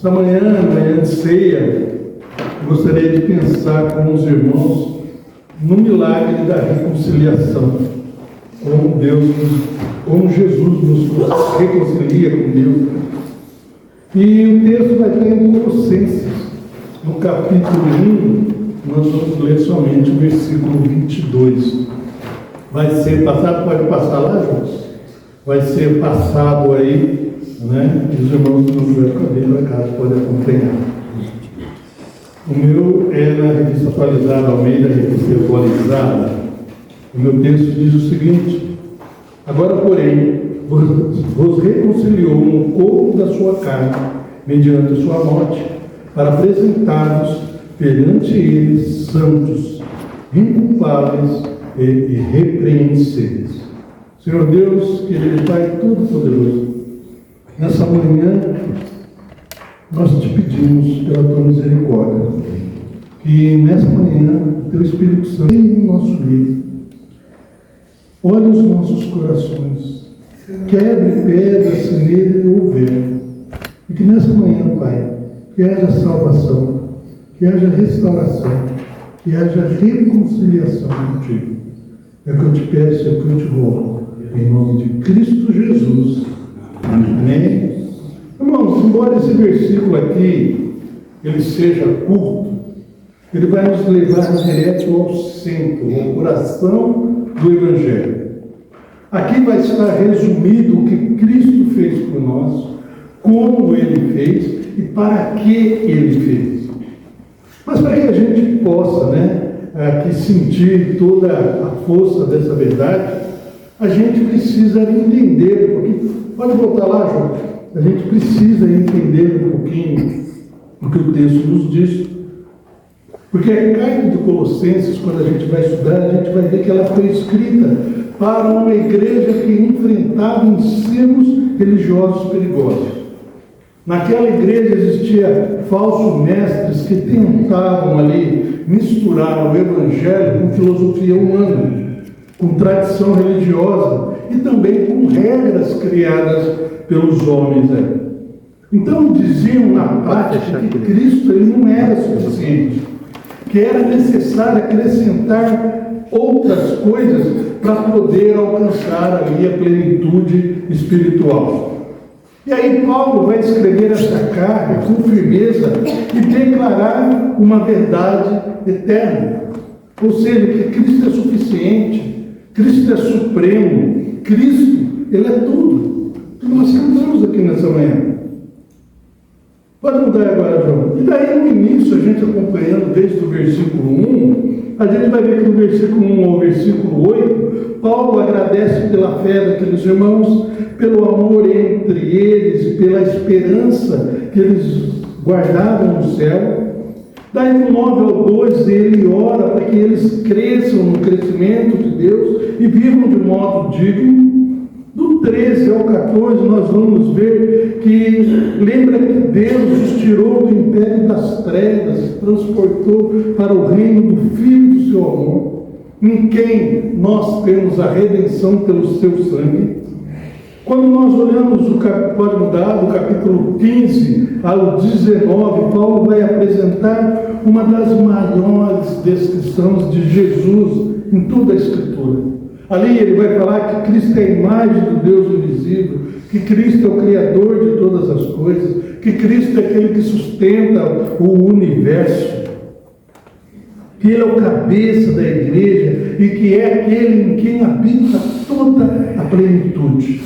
Esta manhã, de ceia, gostaria de pensar com os irmãos no milagre da reconciliação, como Jesus nos reconcilia com Deus. E o texto vai estar em Colossenses, no capítulo 1, nós vamos ler somente o versículo 22. Vai ser passado, pode passar lá, João? Vai ser passado aí, né? Os irmãos que não tiveram cabelo na casa podem acompanhar. O meu é na revista atualizada, Almeida, revista atualizada. O meu texto diz o seguinte: agora, porém, vos reconciliou no corpo da sua carne, mediante a sua morte, para apresentar-vos perante ele santos, inculpáveis e irrepreensíveis. Senhor Deus, querido Pai Todo-Poderoso, nessa manhã nós te pedimos pela tua misericórdia, que nessa manhã o teu Espírito Santo venha no nosso meio, olhe os nossos corações, quebre pedras se nele houver, e que nessa manhã, Pai, que haja salvação, que haja restauração, que haja reconciliação contigo. É o que eu te peço, é o que eu te rogo, em nome de Cristo Jesus. Amém? Irmãos, embora esse versículo aqui ele seja curto, ele vai nos levar direto ao centro, ao coração do Evangelho. Aqui vai estar resumido o que Cristo fez por nós, como Ele fez e para que Ele fez. Mas para que a gente possa, aqui sentir toda a força dessa verdade, a gente precisa entender um pouquinho. Pode voltar lá, João? A gente precisa entender um pouquinho o que o texto nos diz. Porque a carta de Colossenses, quando a gente vai estudar, a gente vai ver que ela foi escrita para uma igreja que enfrentava ensinos religiosos perigosos. Naquela igreja existia falsos mestres que tentavam ali misturar o evangelho com filosofia humana, com tradição religiosa e também com regras criadas pelos homens. Então diziam na prática que Cristo ele não era suficiente, que era necessário acrescentar outras coisas para poder alcançar ali a plenitude espiritual. E aí Paulo vai escrever essa carta com firmeza e declarar uma verdade eterna. Ou seja, que Cristo é suficiente, Cristo é supremo, Cristo, Ele é tudo. Que nós cantamos aqui nessa manhã. Pode mudar agora, João. E daí no início, a gente acompanhando desde o versículo 1, a gente vai ver que do versículo 1 ao versículo 8, Paulo agradece pela fé daqueles irmãos, pelo amor entre eles e pela esperança que eles guardavam no céu. Daí do 9 ao 12, ele ora para que eles cresçam no crescimento de Deus e vivam de modo digno. Do 13 ao 14, nós vamos ver que lembra que Deus os tirou do império das trevas e transportou para o reino do Filho do seu amor, em quem nós temos a redenção pelo seu sangue. Quando nós olhamos pode mudar, do capítulo 15 ao 19, Paulo vai apresentar uma das maiores descrições de Jesus em toda a Escritura. Ali ele vai falar que Cristo é a imagem do Deus invisível, que Cristo é o Criador de todas as coisas, que Cristo é aquele que sustenta o universo, que Ele é o cabeça da igreja e que é aquele em quem habita toda a plenitude.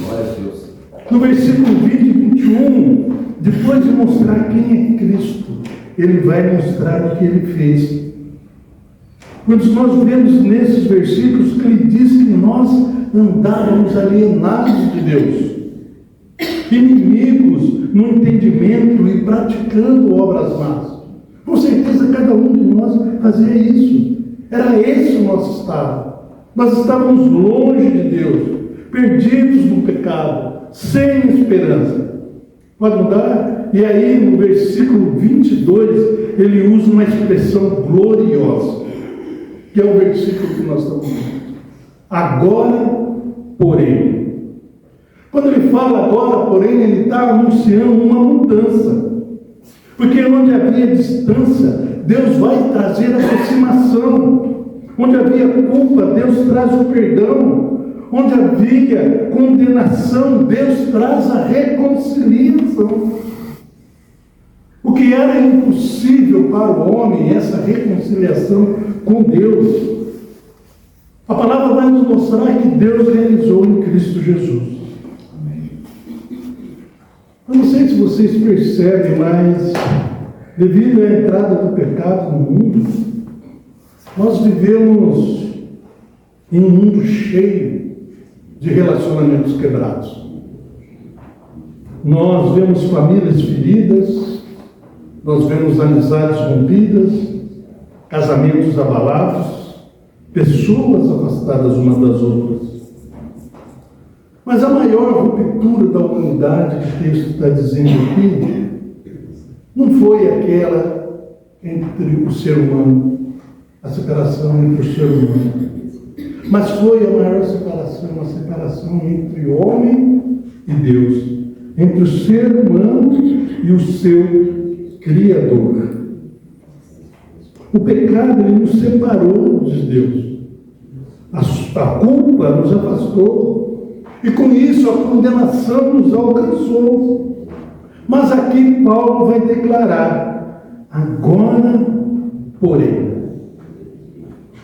No versículo 20 e 21, depois de mostrar quem é Cristo, ele vai mostrar o que ele fez. Quando nós vemos nesses versículos que ele diz que nós andávamos alienados de Deus, inimigos no entendimento e praticando obras más. Com certeza cada um de nós fazia isso. Era esse o nosso estado. Nós estávamos longe de Deus, perdidos no pecado, sem esperança. Pode mudar? E aí no versículo 22 ele usa uma expressão gloriosa, que é o versículo que nós estamos vendo. Agora, porém. Quando ele fala agora, porém, ele está anunciando uma mudança. havia distância, Deus vai trazer aproximação. Onde havia culpa, Deus traz o perdão. Onde havia condenação, Deus traz a reconciliação. O que era impossível para o homem, essa reconciliação com Deus, a palavra vai nos mostrar que Deus realizou em Cristo Jesus. Eu não sei se vocês percebem, mas devido à entrada do pecado no mundo, nós vivemos em um mundo cheio de relacionamentos quebrados. Nós vemos famílias feridas, nós vemos amizades rompidas, casamentos abalados, pessoas afastadas umas das outras. Mas a maior ruptura da humanidade que o texto está dizendo aqui não foi aquela entre o ser humano, a separação entre o ser humano, mas foi a maior separação, a separação entre o homem e Deus, entre o ser humano e o seu Criador. O pecado, ele nos separou de Deus. A culpa nos afastou. E com isso a condenação nos alcançou. Mas aqui Paulo vai declarar: agora, porém,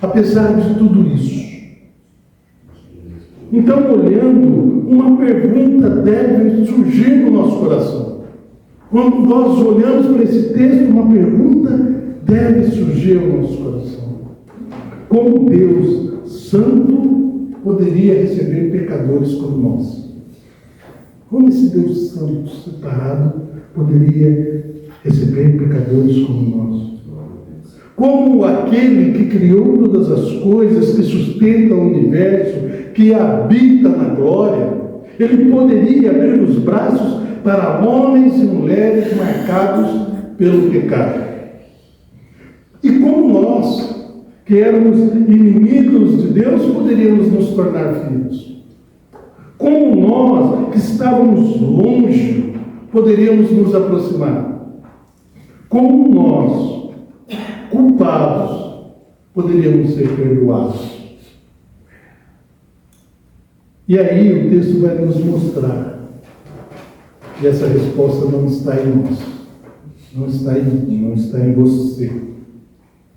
apesar de tudo isso, então, olhando, uma pergunta deve surgir no nosso coração. Quando nós olhamos para esse texto, uma pergunta deve surgir no nosso coração: como Deus Santo poderia receber pecadores como nós? Como esse Deus Santo separado poderia receber pecadores como nós? Como aquele que criou todas as coisas, que sustenta o universo, que habita na glória, ele poderia abrir os braços para homens e mulheres marcados pelo pecado? E como nós, que éramos inimigos de Deus, poderíamos nos tornar filhos? Como nós, que estávamos longe, poderíamos nos aproximar? Como nós, culpados, poderíamos ser perdoados? E aí o texto vai nos mostrar que essa resposta não está em nós, não está em mim, não está em você,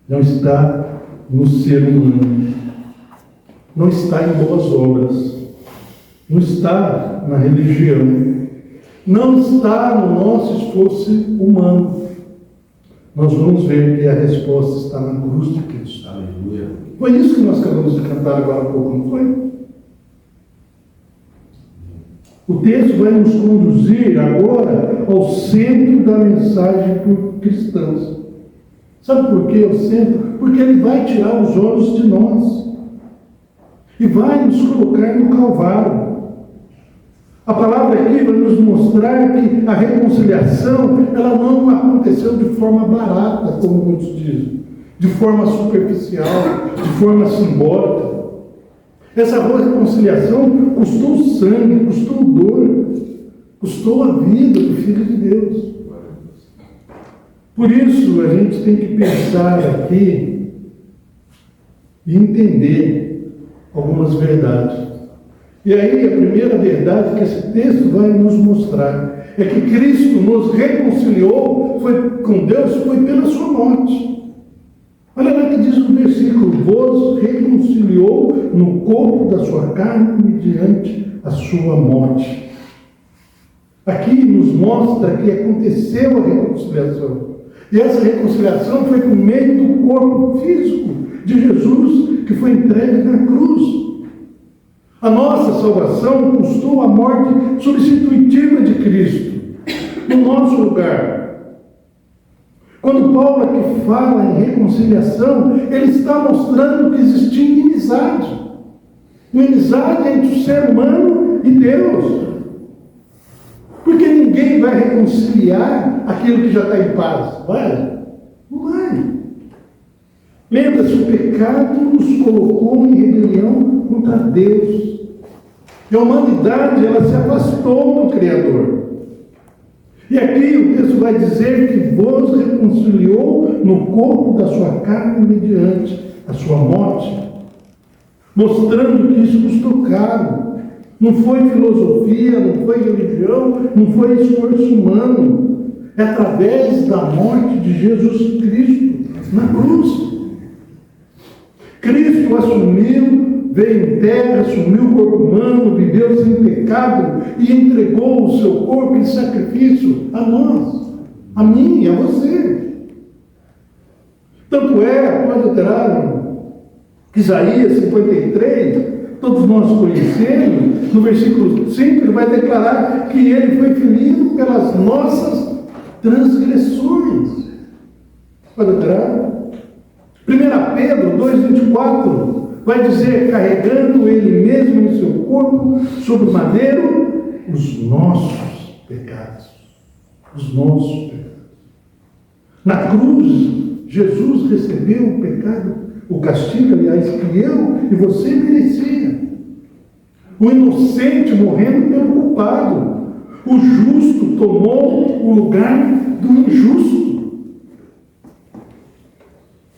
não está no ser humano, não está em boas obras, não está na religião, não está no nosso esforço humano. Nós vamos ver que a resposta está na cruz de Cristo. Aleluia. Foi isso que nós acabamos de cantar agora há pouco, não foi? O texto vai nos conduzir agora ao centro da mensagem por cristãos. Sabe por que o centro? Porque ele vai tirar os olhos de nós e vai nos colocar no Calvário. A palavra aqui vai nos mostrar que a reconciliação, ela não aconteceu de forma barata, como muitos dizem, de forma superficial, de forma simbólica. Essa reconciliação custou sangue, custou dor, custou a vida do Filho de Deus. Por isso, a gente tem que pensar aqui e entender algumas verdades. E aí, a primeira verdade que esse texto vai nos mostrar é que Cristo nos reconciliou com Deus foi pela sua morte. Olha lá que diz o versículo: vos reconciliou no corpo da sua carne mediante a sua morte. Aqui nos mostra que aconteceu a reconciliação. E essa reconciliação foi por meio do corpo físico de Jesus, que foi entregue na cruz. A nossa salvação custou a morte substitutiva de Cristo, no nosso lugar. Quando Paulo aqui fala em reconciliação, ele está mostrando que existia inimizade. Inimizade entre o ser humano e Deus. Porque ninguém vai reconciliar aquilo que já está em paz. Vai? Não vai. Lembra-se, o pecado nos colocou em rebelião contra Deus. E a humanidade, ela se afastou do Criador. E aqui o texto vai dizer que vos reconciliou no corpo da sua carne mediante a sua morte, mostrando que isso custou caro. Não foi filosofia, não foi religião, não foi esforço humano. É através da morte de Jesus Cristo na cruz. Cristo assumiu, veio em terra, assumiu o corpo humano, viveu sem pecado e entregou o seu corpo em sacrifício a nós, a mim e a você. Tanto é, pode alterar, Isaías 53, todos nós conhecemos, no versículo 5, ele vai declarar que ele foi ferido pelas nossas transgressões. Pode alterar? 1 Pedro 2,24 vai dizer, carregando ele mesmo em seu corpo, sobre maneiro, os nossos pecados. Os nossos pecados. Na cruz, Jesus recebeu o pecado, o castigo, aliás, que eu e você merecia. O inocente morrendo pelo culpado. O justo tomou o lugar do injusto.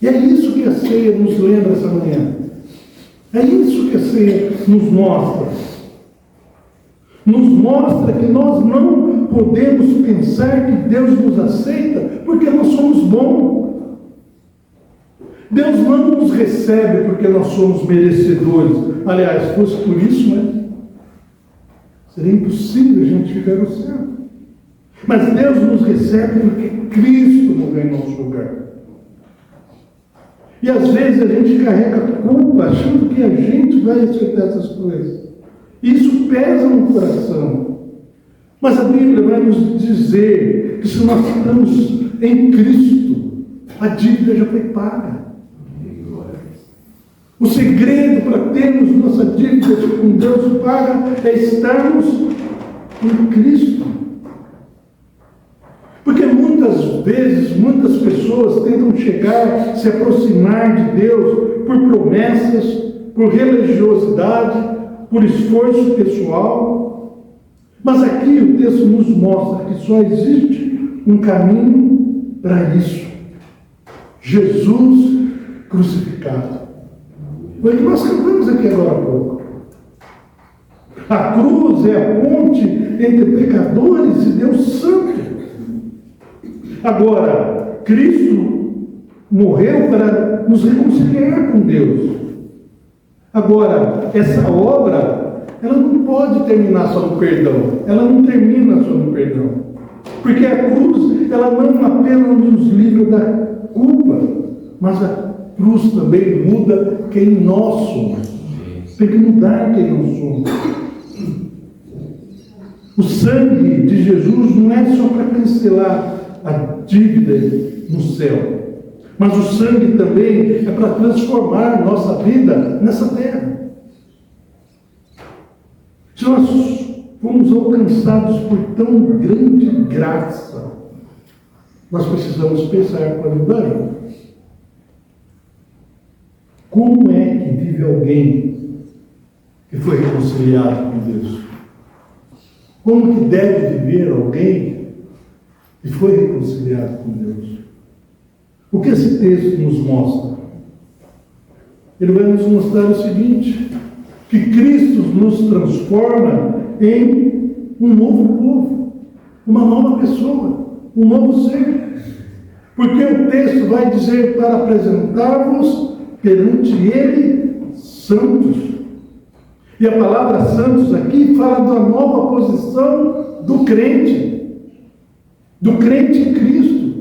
E é isso que a ceia nos lembra essa manhã. É isso que a ceia nos mostra. Nos mostra que nós não podemos pensar que Deus nos aceita porque nós somos bons. Deus não nos recebe porque nós somos merecedores. Aliás, se fosse por isso, né? Seria impossível a gente ficar no céu. Mas Deus nos recebe porque Cristo morreu em nosso lugar. E às vezes a gente carrega culpa, achando que a gente vai aceitar essas coisas. E isso pesa no coração. Mas a Bíblia vai nos dizer que se nós estamos em Cristo, a dívida já foi paga. O segredo para termos nossa dívida com Deus paga é estarmos em Cristo. Porque muitas vezes, muitas pessoas tentam chegar, se aproximar de Deus por promessas, por religiosidade, por esforço pessoal. Mas aqui o texto nos mostra que só existe um caminho para isso. Jesus crucificado. Foi o que nós cantamos aqui agora há pouco. A cruz é a ponte entre pecadores e Deus Santo. Agora, Cristo morreu para nos reconciliar com Deus. Agora, essa obra, ela não pode terminar só no perdão. Ela não termina só no perdão. Porque a cruz, ela não apenas nos livra da culpa, mas a cruz também muda quem nós somos. Tem que mudar quem nós somos. O sangue de Jesus não é só para cancelar a dívida no céu, mas o sangue também é para transformar nossa vida nessa terra. Se nós fomos alcançados por tão grande graça, nós precisamos pensar quando bem. Como é que vive alguém que foi reconciliado com Deus? Como que deve viver alguém que foi reconciliado com Deus? O que esse texto nos mostra? Ele vai nos mostrar o seguinte, que Cristo nos transforma em um novo povo, uma nova pessoa, um novo ser. Porque o texto vai dizer para apresentar-vos perante Ele santos. E a palavra santos aqui fala da nova posição do crente em Cristo.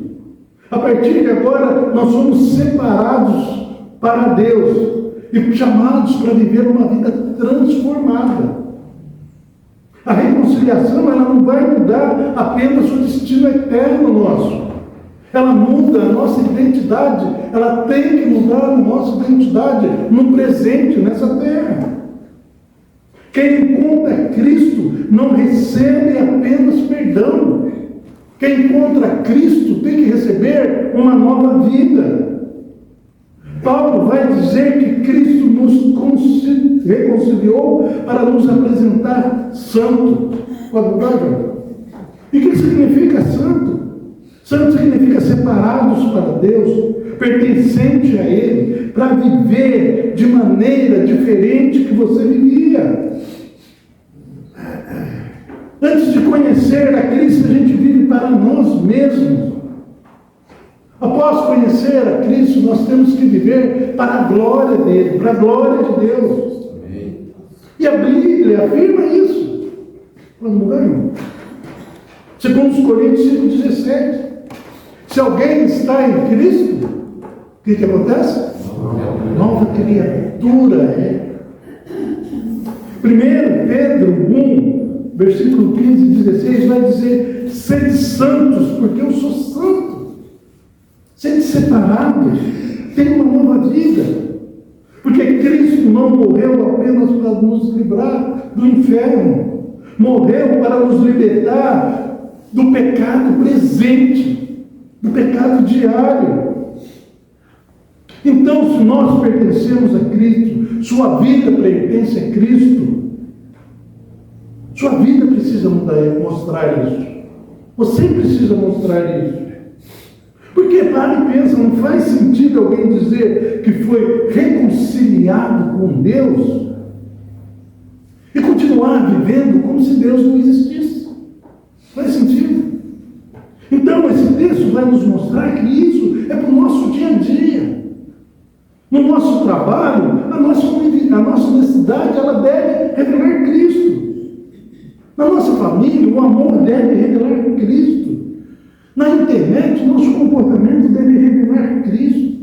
A partir de agora, nós somos separados para Deus e chamados para viver uma vida transformada. A reconciliação, ela não vai mudar apenas o destino eterno nosso. Ela muda a nossa identidade. Ela tem que mudar a nossa identidade no presente, nessa terra. Quem encontra Cristo não recebe apenas perdão. Quem encontra Cristo tem que receber uma nova vida. Paulo vai dizer que Cristo nos reconciliou para nos apresentar santo. Pode mudar, João? E o que que significa santo? Santo significa separados para Deus, pertencente a Ele, para viver de maneira diferente que você vivia. Antes de conhecer a Cristo, a gente vive para nós mesmos. Após conhecer a Cristo, nós temos que viver para a glória dele, para a glória de Deus. Amém. E a Bíblia afirma isso. Vamos mudar, irmão. Segundo os Coríntios 5,17. Se alguém está em Cristo, o que acontece? Nova criatura é. 1 Pedro 1, versículo 15 e 16, vai dizer: sede santos, porque eu sou santo. Sede separados, tem uma nova vida. Porque Cristo não morreu apenas para nos livrar do inferno, morreu para nos libertar do pecado presente, do pecado diário. Então, se nós pertencemos a Cristo, sua vida pertence a Cristo, sua vida precisa mostrar isso. Você precisa mostrar isso. Porque para e pensa, não faz sentido alguém dizer que foi reconciliado com Deus e continuar vivendo como se Deus não existisse. Faz sentido? Então, esse texto vai nos mostrar que isso é para o nosso dia a dia. No nosso trabalho, a nossa necessidade, ela deve revelar Cristo. Na nossa família, o amor deve revelar Cristo. Na internet, nosso comportamento deve revelar Cristo.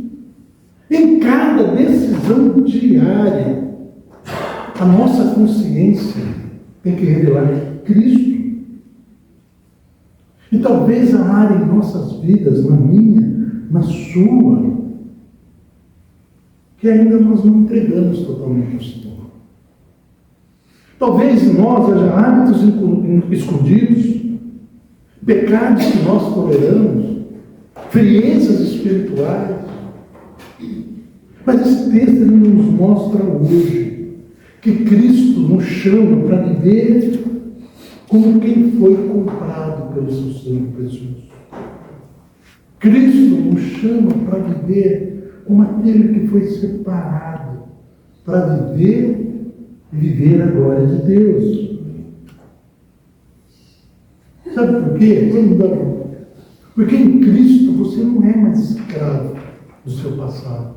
Em cada decisão diária, a nossa consciência tem que revelar Cristo. E talvez a área em nossas vidas, na minha, na sua, que ainda nós não entregamos totalmente ao Senhor. Talvez em nós haja hábitos escondidos, pecados que nós toleramos, friezas espirituais. Mas esse texto ele nos mostra hoje que Cristo nos chama para viver como quem foi comprado pelo seu sangue precioso. Cristo nos chama para viver como aquele que foi separado para viver e viver a glória de Deus. Sabe por quê? Porque em Cristo você não é mais escravo do seu passado.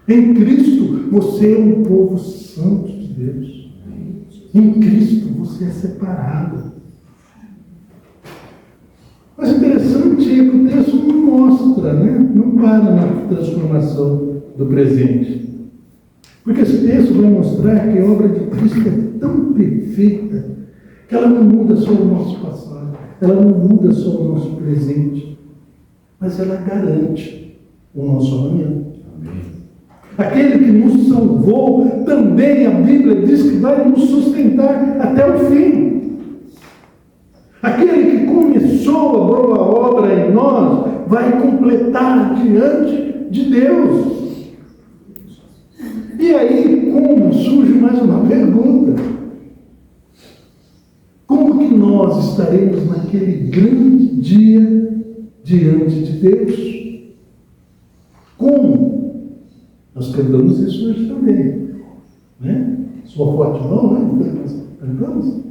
Em Cristo você é um povo santo de Deus. Em Cristo você é separado. Mas interessante é que o texto não mostra, não para na transformação do presente. Porque esse texto vai mostrar que a obra de Cristo é tão perfeita que ela não muda só o nosso passado, ela não muda só o nosso presente, mas ela garante o nosso amanhã. Amém. Aquele que nos salvou, também a Bíblia diz que vai nos sustentar até o fim. Aquele que começou a boa obra em nós, vai completar diante de Deus. E aí, como surge mais uma pergunta? Como que nós estaremos naquele grande dia diante de Deus? Como? Nós cantamos isso hoje também, Sua forte mão, Cantamos?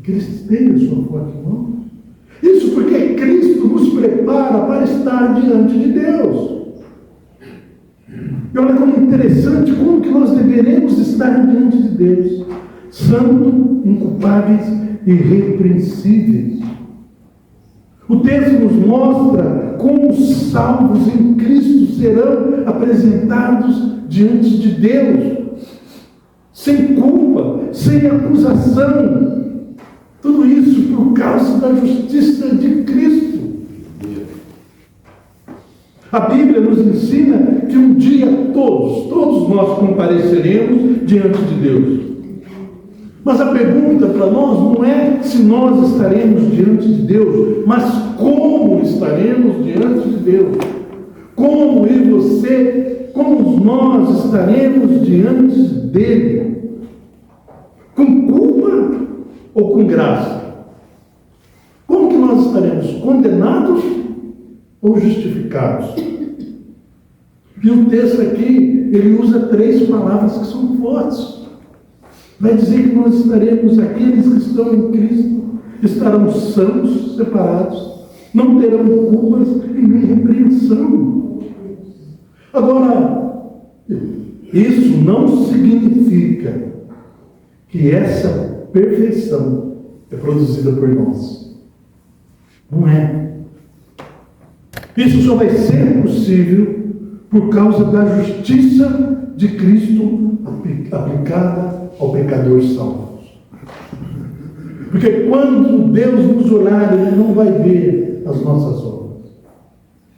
Cristo tem a sua forte mão. Isso porque Cristo nos prepara para estar diante de Deus. E olha como interessante, como que nós deveremos estar diante de Deus. Santos, inculpáveis e irrepreensíveis. O texto nos mostra como os salvos em Cristo serão apresentados diante de Deus, sem culpa, sem acusação. Tudo isso por causa da justiça de Cristo. A Bíblia nos ensina que um dia todos nós compareceremos diante de Deus. Mas a pergunta para nós não é se nós estaremos diante de Deus, mas como estaremos diante de Deus. Como eu e você, como nós estaremos diante dele. Com culpa ou com graça? Como que nós estaremos? Condenados ou justificados? E o texto aqui, ele usa 3 palavras que são fortes. Vai dizer que nós estaremos, aqueles que estão em Cristo, estarão santos, separados, não terão culpas e nem repreensão. Agora, isso não significa que essa perfeição é produzida por nós. Não é. Isso só vai ser possível por causa da justiça de Cristo aplicada ao pecador salvo. Porque quando Deus nos olhar, Ele não vai ver as nossas obras.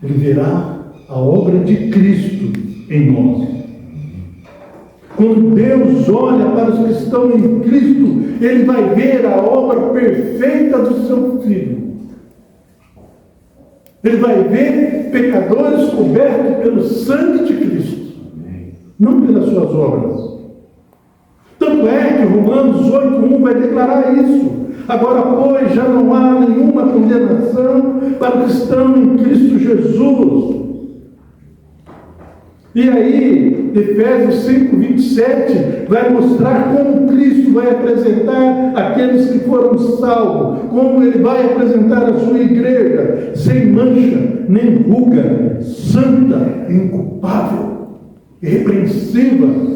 Ele verá a obra de Cristo em nós. Quando Deus olha para os que estão em Cristo, Ele vai ver a obra perfeita do seu Filho. Ele vai ver pecadores cobertos pelo sangue de Cristo, não pelas suas obras. Tanto é que Romanos 8:1 vai declarar isso. Agora, pois, já não há nenhuma condenação para os que estão em Cristo Jesus. E aí, Efésios 5:27 vai mostrar como Cristo vai apresentar aqueles que foram salvos, como Ele vai apresentar a sua igreja, sem mancha, nem ruga, santa, inculpável, irrepreensível.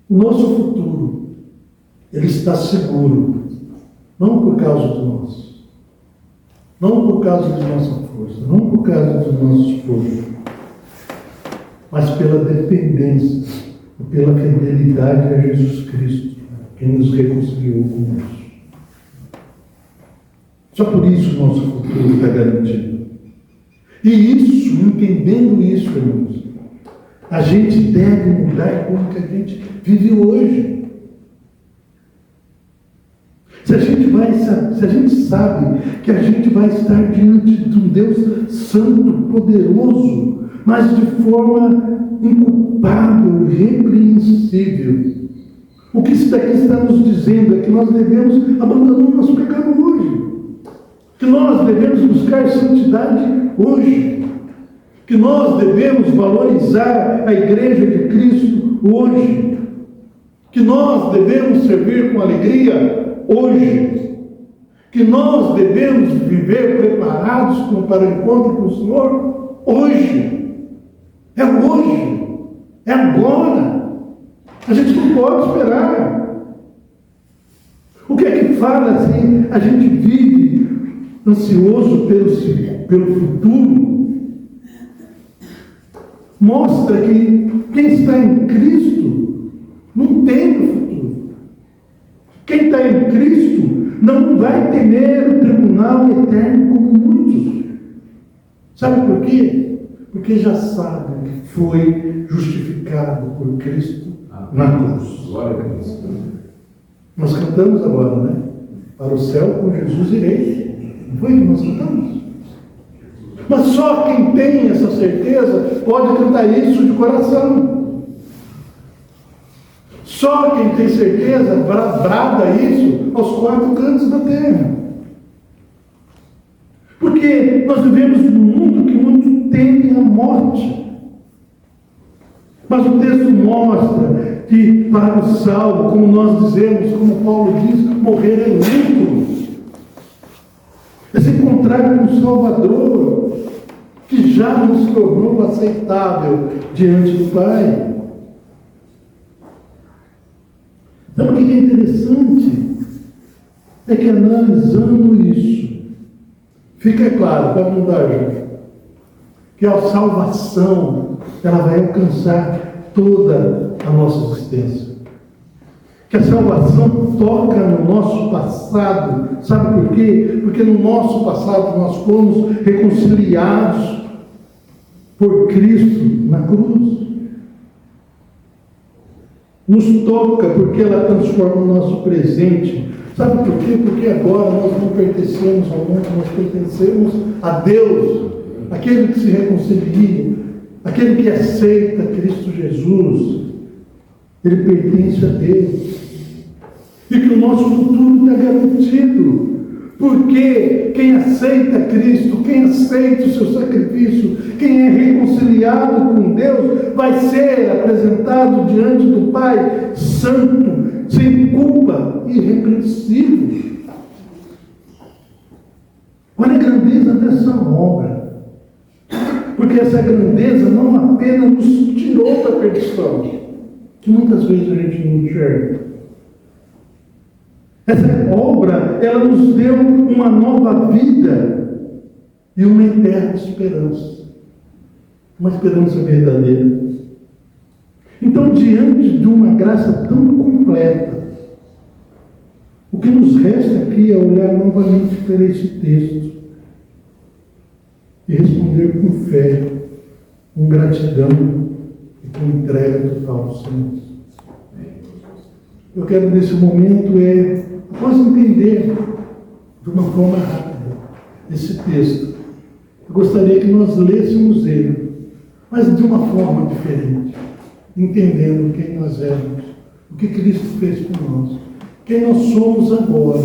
O nosso futuro, ele está seguro, não por causa de nós. Não por causa de nossa força, não por causa do nosso esforço, mas pela dependência e pela fidelidade a Jesus Cristo, quem nos reconciliou conosco. Só por isso o nosso futuro está garantido. E isso, entendendo isso, irmãos, a gente deve mudar como que a gente vive hoje. Se a gente sabe que a gente vai estar diante de um Deus santo, poderoso, mas de forma inculpável, irrepreensível, o que isso daqui está nos dizendo é que nós devemos abandonar o nosso pecado hoje, que nós devemos buscar santidade hoje, que nós devemos valorizar a igreja de Cristo hoje, que nós devemos servir com alegria hoje, que nós devemos viver preparados para o encontro com o Senhor hoje. É hoje, é agora. A gente não pode esperar. O que é que fala assim? A gente vive ansioso pelo futuro. Mostra que quem está em Cristo não tem o futuro. Quem está em Cristo não vai temer o tribunal eterno como muitos. Sabe por quê? Porque já sabe que foi justificado por Cristo na cruz. Nós cantamos agora, né? Para o céu com Jesus irei. Não foi que nós cantamos? Mas só quem tem essa certeza pode cantar isso de coração. Só quem tem certeza brada isso aos 4 cantos da terra. Porque nós vivemos num mundo que muito teme a morte. Mas o texto mostra que para o salvo, como nós dizemos, como Paulo diz, morrer é lucro. É se encontrar com o Salvador, que já nos tornou aceitável diante do Pai. Então, o que é interessante é que, analisando isso, fica claro, para mudar, que a salvação ela vai alcançar toda a nossa existência. Que a salvação toca no nosso passado. Sabe por quê? Porque no nosso passado nós fomos reconciliados por Cristo na cruz. Nos toca porque ela transforma o nosso presente. Sabe por quê? Porque agora nós não pertencemos ao mundo, nós pertencemos a Deus, aquele que se reconcilia, aquele que aceita Cristo Jesus. Ele pertence a Deus. e que o nosso futuro está garantido. Porque quem aceita Cristo, quem aceita o seu sacrifício, quem é reconciliado com Deus, vai ser apresentado diante do Pai santo, sem culpa, irrepreensível. Olha a grandeza dessa obra. Porque essa grandeza não apenas nos tirou da perdição, que muitas vezes a gente não enxerga. Essa obra, ela nos deu uma nova vida e uma eterna esperança. Uma esperança verdadeira. Então, diante de uma graça tão completa, o que nos resta aqui é olhar novamente para esse texto e responder com fé, com gratidão e com entrega total ao Senhor. Eu quero, nesse momento, após entender de uma forma rápida esse texto, eu gostaria que nós lêssemos ele, mas de uma forma diferente, entendendo quem nós éramos, o que Cristo fez por nós, quem nós somos agora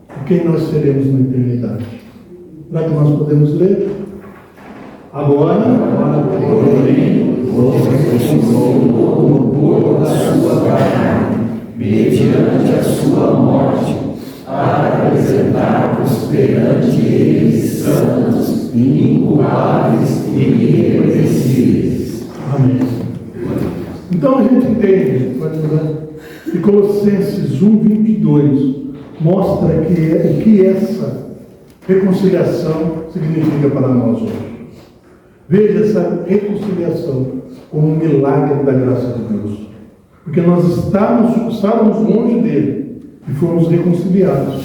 e quem nós seremos na eternidade. Será que nós podemos ler? Agora, porém, vos ressuscitou no corpo da sua carne, mediante a sua morte, para apresentar-vos perante ele santos, inculpáveis e irrepreensíveis. Amém. Então a gente entende, que Colossenses 1:22 mostra o que essa reconciliação significa para nós hoje. Veja essa reconciliação como um milagre da graça de Deus. Porque nós estávamos longe dele e fomos reconciliados.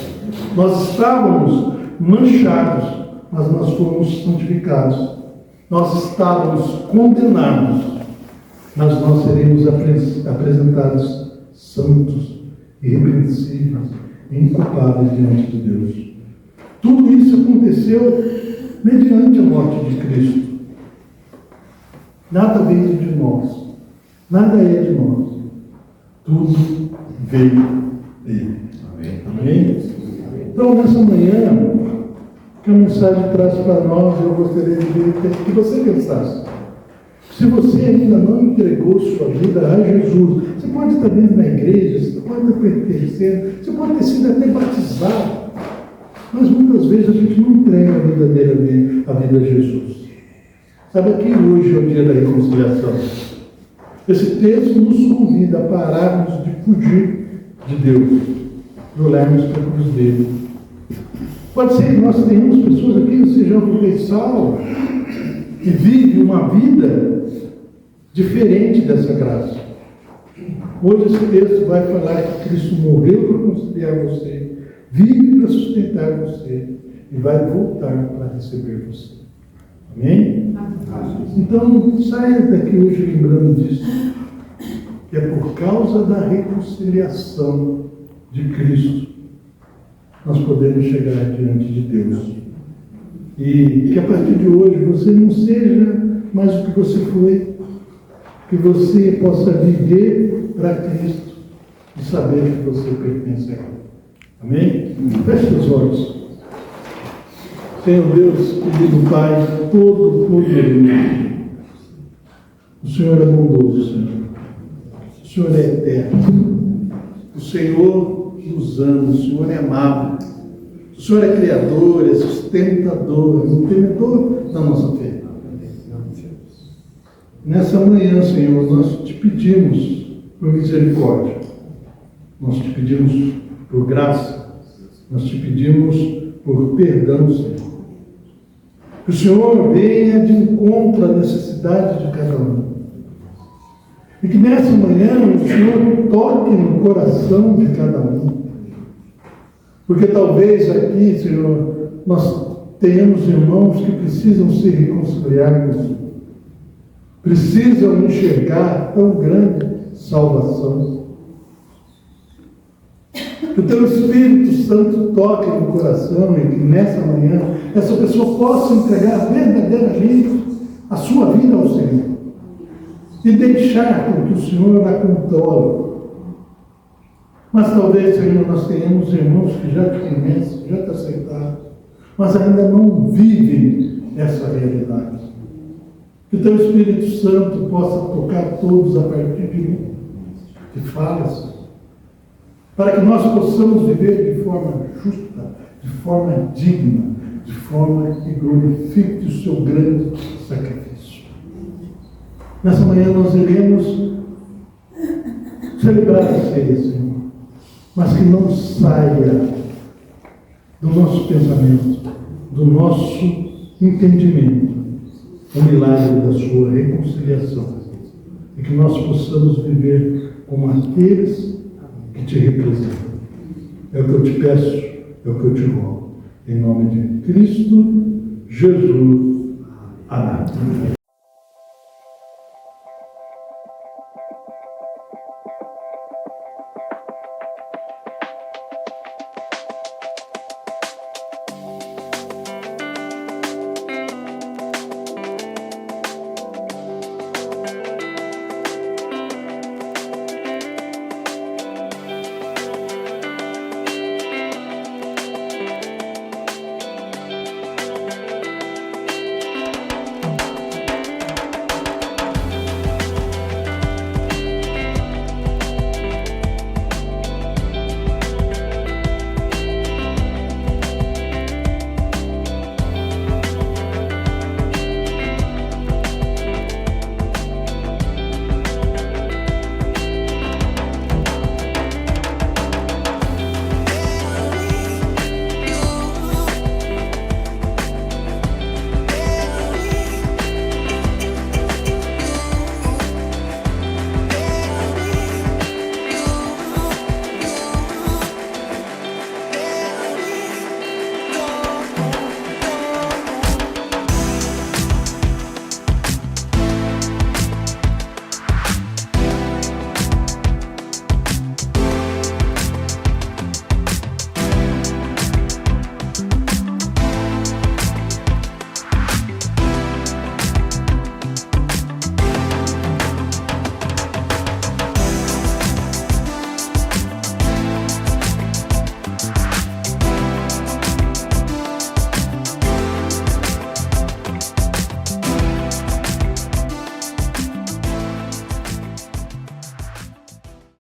Nós estávamos manchados, mas nós fomos santificados. Nós estávamos condenados, mas nós seremos apresentados santos, irrepreensíveis, inculpáveis diante de Deus. Tudo isso aconteceu mediante a morte de Cristo. Nada veio de nós, nada é de nós. Tudo veio dele. Amém? Então, nessa manhã, que a mensagem traz para nós, eu gostaria de que você pensasse. Se você ainda não entregou sua vida a Jesus, você pode estar dentro da igreja, você pode estar pertencendo, você pode ter sido até batizado, mas muitas vezes a gente não entrega verdadeiramente a vida a Jesus. Sabe que hoje é o dia da reconciliação. Esse texto nos convida a pararmos de fugir de Deus e olharmos para a cruz dele. Pode ser que nós tenhamos pessoas aqui que sejam salvos e vivem uma vida diferente dessa graça. Hoje esse texto vai falar que Cristo morreu para conciliar você, vive para sustentar você e vai voltar para receber você. Amém? Então, saia daqui hoje lembrando disso, que é por causa da reconciliação de Cristo nós podemos chegar diante de Deus. E que a partir de hoje você não seja mais o que você foi, que você possa viver para Cristo e saber que você pertence a Ele. Amém? Feche os olhos. Senhor Deus, querido Pai, todo-poderoso, o Senhor é bondoso, Senhor. O Senhor é eterno. O Senhor nos ama, o Senhor é amável. O Senhor é Criador, é sustentador, é mantenedor da nossa fé. Nessa manhã, Senhor, nós te pedimos por misericórdia. Nós te pedimos por graça. Nós te pedimos por perdão, Senhor. Que o Senhor venha de encontro à necessidade de cada um. E que nessa manhã o Senhor toque no coração de cada um. Porque talvez aqui, Senhor, nós tenhamos irmãos que precisam se reconciliar com o Senhor. Precisam enxergar tão grande salvação. Que o Teu Espírito Santo toque no coração e que nessa manhã essa pessoa possa entregar verdadeiramente a sua vida ao Senhor. E deixar com que o Senhor a controle. Mas talvez, Senhor, nós tenhamos irmãos que já te conhecem, já te aceitaram, mas ainda não vivem essa realidade. Que o Teu Espírito Santo possa tocar todos a partir de mim, que falas, para que nós possamos viver de forma justa, de forma digna, de forma que glorifique o Seu grande sacrifício. Nessa manhã nós iremos celebrar a ceia, Senhor, mas que não saia do nosso pensamento, do nosso entendimento, o milagre da sua reconciliação, e que nós possamos viver como aqueles que te representam. É o que eu te peço, é o que eu te rogo. Em nome de Cristo Jesus. Amém.